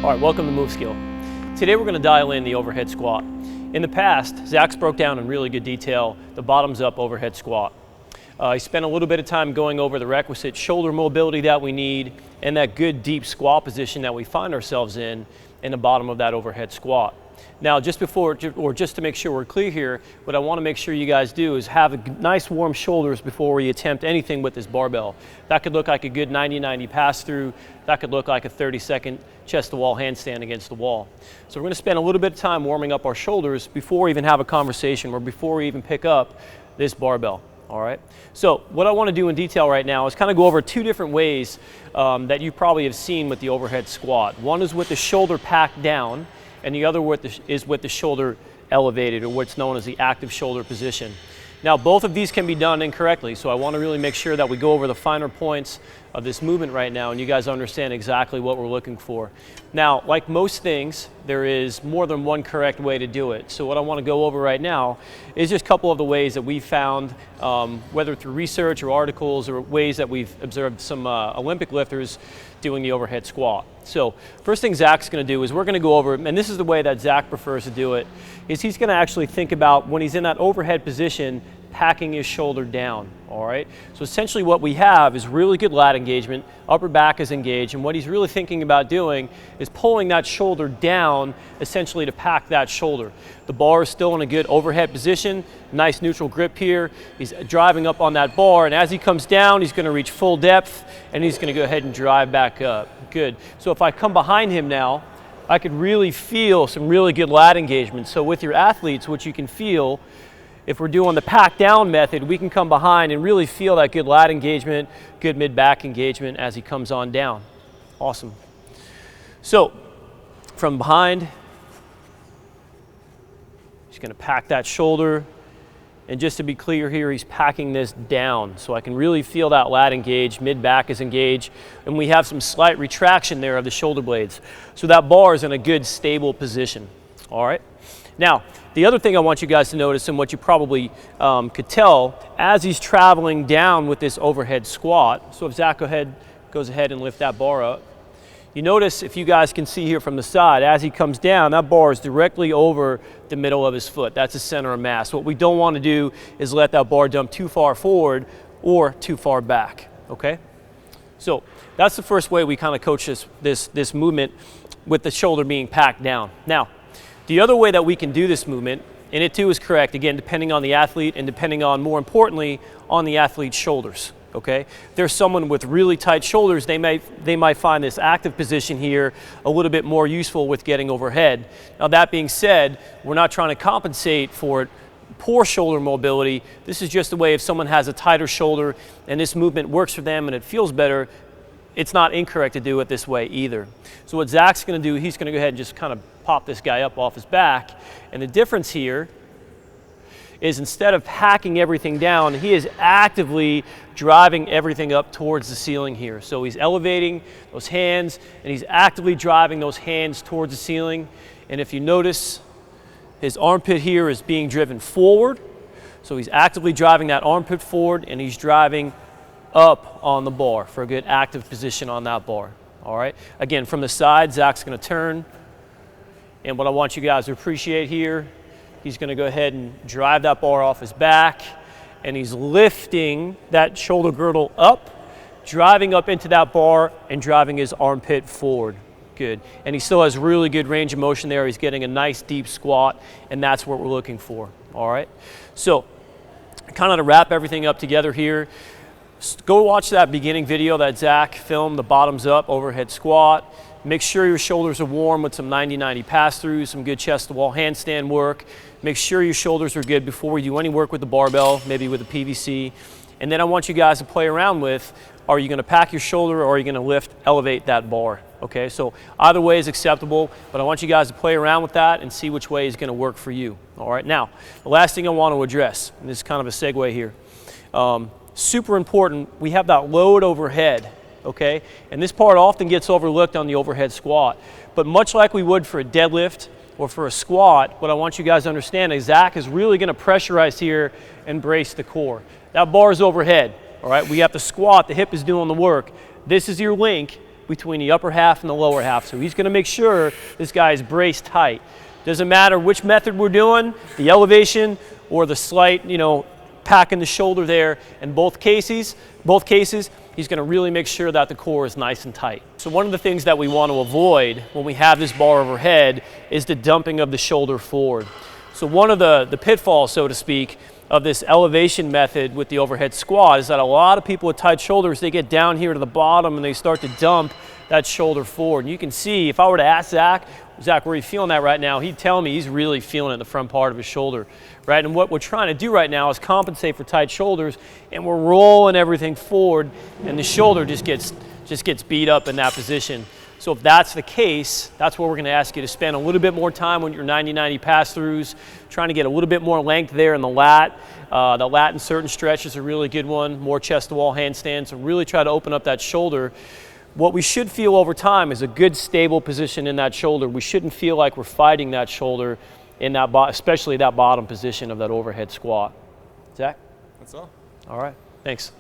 All right, welcome to moveSKILL. Today we're going to dial in the overhead squat. In the past, Zach's broke down in really good detail the bottoms up overhead squat. He spent a little bit of time going over the requisite shoulder mobility that we need and that good deep squat position that we find ourselves in the bottom of that overhead squat. Now, just to make sure we're clear here, what I want to make sure you guys do is have nice warm shoulders before we attempt anything with this barbell. That could look like a good 90-90 pass through. That could look like a 30-second chest to wall handstand against the wall. So we're going to spend a little bit of time warming up our shoulders before we even have a conversation or before we even pick up this barbell. All right. So what I want to do in detail right now is kind of go over two different ways that you probably have seen with the overhead squat. One is with the shoulder packed down, and the other is with the shoulder elevated, or what's known as the active shoulder position. Now, both of these can be done incorrectly, so I want to really make sure that we go over the finer points of this movement right now and you guys understand exactly what we're looking for. Now, like most things, there is more than one correct way to do it. So what I want to go over right now is just a couple of the ways that we found, whether through research or articles or ways that we've observed some Olympic lifters doing the overhead squat. So first thing Zach's going to do is we're going to go over, and this is the way that Zach prefers to do it, is he's going to actually think about when he's in that overhead position, packing his shoulder down, all right? So essentially what we have is really good lat engagement, upper back is engaged, and what he's really thinking about doing is pulling that shoulder down essentially to pack that shoulder. The bar is still in a good overhead position, nice neutral grip here. He's driving up on that bar, and as he comes down, he's gonna reach full depth, and he's gonna go ahead and drive back up. Good. So if I come behind him now, I could really feel some really good lat engagement. So with your athletes, what you can feel, if we're doing the pack down method, we can come behind and really feel that good lat engagement, good mid-back engagement as he comes on down. Awesome. So from behind, he's going to pack that shoulder. And just to be clear here, he's packing this down. So I can really feel that lat engaged, mid-back is engaged, and we have some slight retraction there of the shoulder blades. So that bar is in a good stable position. All right. Now, the other thing I want you guys to notice, and what you probably could tell, as he's traveling down with this overhead squat, so if Zach goes ahead and lift that bar up, you notice, if you guys can see here from the side, as he comes down, that bar is directly over the middle of his foot. That's the center of mass. What we don't want to do is let that bar dump too far forward or too far back, okay? So that's the first way we kind of coach this movement with the shoulder being packed down. Now, the other way that we can do this movement, and it too is correct, again, depending on the athlete and depending on, more importantly, on the athlete's shoulders, okay? If there's someone with really tight shoulders, they might find this active position here a little bit more useful with getting overhead. Now, that being said, we're not trying to compensate for poor shoulder mobility. This is just a way if someone has a tighter shoulder and this movement works for them and it feels better, it's not incorrect to do it this way either. So what Zach's going to do, he's going to go ahead and just kind of pop this guy up off his back. And the difference here is, instead of packing everything down, he is actively driving everything up towards the ceiling here. So he's elevating those hands and he's actively driving those hands towards the ceiling. And if you notice, his armpit here is being driven forward. So he's actively driving that armpit forward and he's driving up on the bar for a good active position on that bar. All right. Again, from the side, Zach's going to turn. And what I want you guys to appreciate here, he's going to go ahead and drive that bar off his back, and he's lifting that shoulder girdle up, driving up into that bar and driving his armpit forward. Good. And he still has really good range of motion there. He's getting a nice deep squat, and that's what we're looking for. All right. So kind of to wrap everything up together here, go watch that beginning video that Zach filmed, the bottoms up overhead squat. Make sure your shoulders are warm with some 90-90 pass-throughs, some good chest to wall handstand work. Make sure your shoulders are good before we do any work with the barbell, maybe with the PVC. And then I want you guys to play around with, are you going to pack your shoulder or are you going to elevate that bar? Okay, so either way is acceptable, but I want you guys to play around with that and see which way is going to work for you. All right, now, the last thing I want to address, and this is kind of a segue here, super important, we have that load overhead. Okay, and this part often gets overlooked on the overhead squat. But much like we would for a deadlift or for a squat, what I want you guys to understand is Zach is really going to pressurize here and brace the core. That bar is overhead, all right? We have to squat, the hip is doing the work. This is your link between the upper half and the lower half. So he's going to make sure this guy is braced tight. Doesn't matter which method we're doing, the elevation or the slight, you know, pack in the shoulder there. In both cases, he's going to really make sure that the core is nice and tight. So one of the things that we want to avoid when we have this bar overhead is the dumping of the shoulder forward. So one of the pitfalls, so to speak, of this elevation method with the overhead squat is that a lot of people with tight shoulders, they get down here to the bottom and they start to dump that shoulder forward. And you can see, if I were to ask Zach, where are you feeling that right now? He'd tell me he's really feeling it in the front part of his shoulder, right? And what we're trying to do right now is compensate for tight shoulders, and we're rolling everything forward, and the shoulder just gets beat up in that position. So if that's the case, that's where we're going to ask you to spend a little bit more time on your 90-90 pass-throughs, trying to get a little bit more length there in the lat. The lat in certain stretches is a really good one, more chest-to-wall handstands, so really try to open up that shoulder. What we should feel over time is a good stable position in that shoulder. We shouldn't feel like we're fighting that shoulder in that, especially that bottom position of that overhead squat. Zach? That's all. All right, thanks.